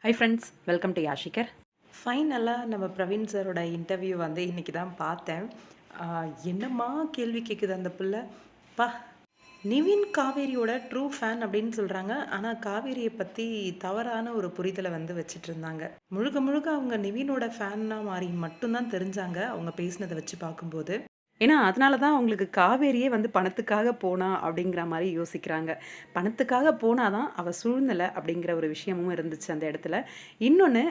High friends, welcome to யாஷிகர். ஃபைனலாக நம்ம பிரவீன் சாரோட இன்டர்வியூ வந்து இன்றைக்கி தான் பார்த்தேன். என்னம்மா கேள்வி கேட்குது அந்த பிள்ளை. பா, நிவின் காவேரியோட ட்ரூ ஃபேன் அப்படின்னு சொல்கிறாங்க. ஆனால் காவேரியை பற்றி தவறான ஒரு புரிதலை வந்து வச்சுட்டு இருந்தாங்க. முழுக்க முழுக்க அவங்க நிவினோட ஃபேன்னாக மாறி மட்டும்தான் தெரிஞ்சாங்க அவங்க பேசினதை வச்சு பார்க்கும்போது. ஏன்னா அதனால தான் அவங்களுக்கு காவேரியே வந்து பணத்துக்காக போனா அப்படிங்கிற மாதிரி யோசிக்கிறாங்க. பணத்துக்காக போனால் தான் அவள் சூழ்நிலை அப்படிங்கிற ஒரு விஷயமும் இருந்துச்சு அந்த இடத்துல. இன்னொன்று,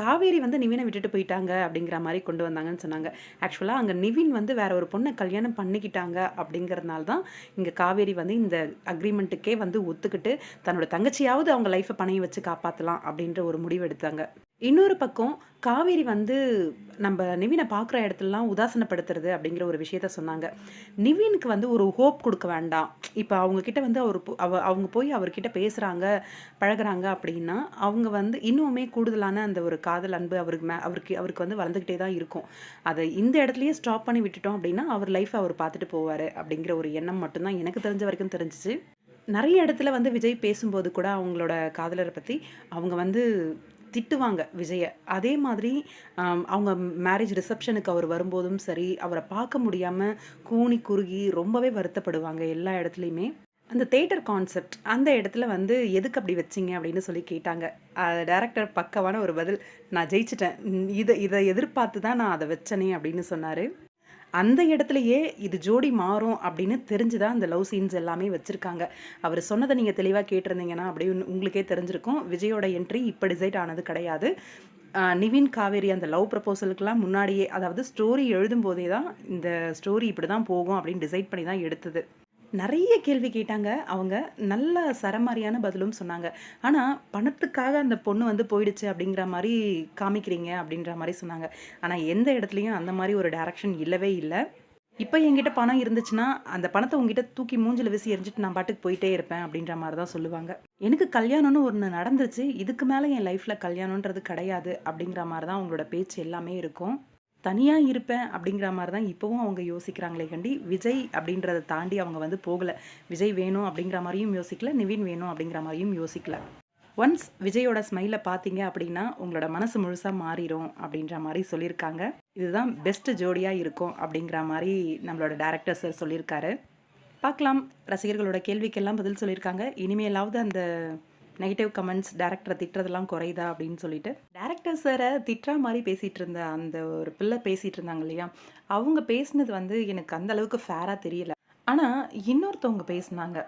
காவேரி வந்து நிவினை விட்டுட்டு போயிட்டாங்க அப்படிங்கிற மாதிரி கொண்டு வந்தாங்கன்னு சொன்னாங்க. ஆக்சுவலாக அங்கே நிவின் வந்து வேற ஒரு பொண்ணை கல்யாணம் பண்ணிக்கிட்டாங்க அப்படிங்கிறதுனால தான் இங்கே காவேரி வந்து இந்த அக்ரிமெண்ட்டுக்கே வந்து ஒத்துக்கிட்டு தன்னோட தங்கச்சியாவது அவங்க லைஃப்பை பணைய வச்சு காப்பாற்றலாம் அப்படின்ற ஒரு முடிவு எடுத்தாங்க. இன்னொரு பக்கம் காவேரி வந்து நம்ம நிவினை பார்க்குற இடத்துலலாம் உதாசனப்படுத்துறது அப்படிங்கிற ஒரு விஷயத்த சொன்னாங்க. நிவினுக்கு வந்து ஒரு ஹோப் கொடுக்க வேண்டாம். இப்போ அவங்கக்கிட்ட வந்து அவங்க போய் அவர்கிட்ட பேசுகிறாங்க, பழகுறாங்க அப்படின்னா அவங்க வந்து இன்னுமே கூடுதலான அந்த ஒரு காதல் அன்பு அவருக்கு வந்து வளர்ந்துக்கிட்டே தான் இருக்கும். அதை இந்த இடத்துலையே ஸ்டாப் பண்ணி விட்டுட்டோம் அப்படின்னா அவர் லைஃப்பை அவர் பார்த்துட்டு போவார் அப்படிங்கிற ஒரு எண்ணம் மட்டும்தான் எனக்கு தெரிஞ்ச வரைக்கும் தெரிஞ்சிச்சு. நிறைய இடத்துல வந்து விஜய் பேசும்போது கூட அவங்களோட காதலரை பற்றி அவங்க வந்து திட்டுவாங்க விஜயை. அதே மாதிரி அவங்க மேரேஜ் ரிசப்ஷனுக்கு அவர் வரும்போதும் சரி, அவரை பார்க்க முடியாமல் கூனி குறுகி ரொம்பவே வருத்தப்படுவாங்க எல்லா இடத்துலையுமே. அந்த தேட்டர் கான்செப்ட் அந்த இடத்துல வந்து எதுக்கு அப்படி வச்சிங்க அப்படின்னு சொல்லி கேட்டாங்க. டைரக்டர் பக்கவான ஒரு பதில், நான் ஜெயிச்சிட்டேன், இதை எதிர்பார்த்து தான் நான் அதை வச்சனே அப்படின்னு சொன்னார். அந்த இடத்துலையே இது ஜோடி மாறும் அப்படின்னு தெரிஞ்சுதான் அந்த லவ் சீன்ஸ் எல்லாமே வச்சுருக்காங்க. அவர் சொன்னதை நீங்கள் தெளிவாக கேட்டிருந்தீங்கன்னா அப்படின்னு உங்களுக்கே தெரிஞ்சிருக்கும். விஜயோட என்ட்ரி இப்போ டிசைட் ஆனது கிடையாது. நிவின் காவேரி அந்த லவ் ப்ரப்போசலுக்கெல்லாம் முன்னாடியே, அதாவது ஸ்டோரி எழுதும்போதே தான் இந்த ஸ்டோரி இப்படி தான் போகும் அப்படின்னு டிசைட் பண்ணி தான் எடுத்தது. நிறைய கேள்வி கேட்டாங்க அவங்க. நல்ல சரமாரியான பதிலும் சொன்னாங்க. ஆனால் பணத்துக்காக அந்த பொண்ணு வந்து போயிடுச்சு அப்படிங்கிற மாதிரி காமிக்கிறீங்க அப்படின்ற மாதிரி சொன்னாங்க. ஆனால் எந்த இடத்துலையும் அந்த மாதிரி ஒரு டைரக்ஷன் இல்லவே இல்லை. இப்போ என்கிட்ட பணம் இருந்துச்சுன்னா அந்த பணத்தை உங்ககிட்ட தூக்கி மூஞ்சில் வீசி எரிஞ்சிட்டு நான் பாட்டுக்கு போயிட்டே இருப்பேன் அப்படின்ற மாதிரி தான் சொல்லுவாங்க. எனக்கு கல்யாணம்னு ஒன்று நடந்துச்சு, இதுக்கு மேலே என் லைஃப்பில் கல்யாணன்றது கிடையாது அப்படிங்கிற மாதிரி தான் அவங்களோட பேச்சு எல்லாமே இருக்கும். தனியாக இருப்பேன் அப்படிங்கிற மாதிரி தான் இப்போவும் அவங்க யோசிக்கிறாங்களே கண்டி, விஜய் அப்படின்றத தாண்டி அவங்க வந்து போகலை. விஜய் வேணும் அப்படிங்கிற மாதிரியும் யோசிக்கல, நிவின் வேணும் அப்படிங்கிற மாதிரியும் யோசிக்கல. ஒன்ஸ் விஜயோட ஸ்மைலை பார்த்தீங்க அப்படின்னா உங்களோட மனசு முழுசாக மாறிடும் அப்படின்ற மாதிரி சொல்லியிருக்காங்க. இதுதான் பெஸ்ட் ஜோடியாக இருக்கும் அப்படிங்கிற மாதிரி நம்மளோட டைரக்டர் சார் சொல்லியிருக்காரு. பார்க்கலாம், ரசிகர்களோட கேள்விக்கெல்லாம் பதில் சொல்லியிருக்காங்க. இனிமேலாவது அந்த நெகட்டிவ் கமெண்ட்ஸ், டேரக்டரை திட்டுறதெல்லாம் குறையுதா அப்படின்னு சொல்லிட்டு. டேரக்டர் சாரை திட்டுற மாதிரி பேசிகிட்டு இருந்த அந்த ஒரு பிள்ளை பேசிகிட்டு இருந்தாங்க இல்லையா, அவங்க பேசினது வந்து எனக்கு அந்த அளவுக்கு ஃபேராக தெரியல. ஆனால் இன்னொருத்தவங்க பேசினாங்க,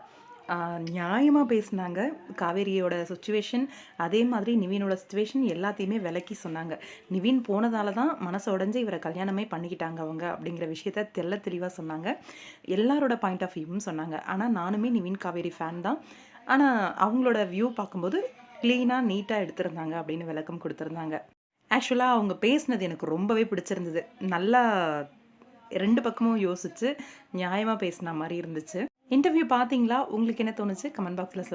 நியாயமாக பேசினாங்க. காவேரியோட சுச்சுவேஷன், அதே மாதிரி நிவினோட சுச்சுவேஷன் எல்லாத்தையுமே விளக்கி சொன்னாங்க. நிவின் போனதால தான் மனசு உடஞ்சி இவரை கல்யாணமே பண்ணிக்கிட்டாங்க அவங்க அப்படிங்கிற விஷயத்த தெளிவாக சொன்னாங்க. எல்லாரோட பாயிண்ட் ஆஃப் வியூவும் சொன்னாங்க. ஆனால் நானுமே நிவின் காவேரி ஃபேன் தான். ஆனால் அவங்களோட வியூ பார்க்கும்போது க்ளீனாக நீட்டாக எடுத்திருந்தாங்க அப்படின்னு விளக்கம் கொடுத்துருந்தாங்க. ஆக்சுவலாக அவங்க பேசினது எனக்கு ரொம்பவே பிடிச்சிருந்தது. நல்லா 2 பக்கமும் யோசித்து நியாயமாக பேசின மாதிரி இருந்துச்சு. இன்டர்வியூ பார்த்தீங்களா? உங்களுக்கு என்ன தோணுச்சு? கமெண்ட் பாக்ஸில்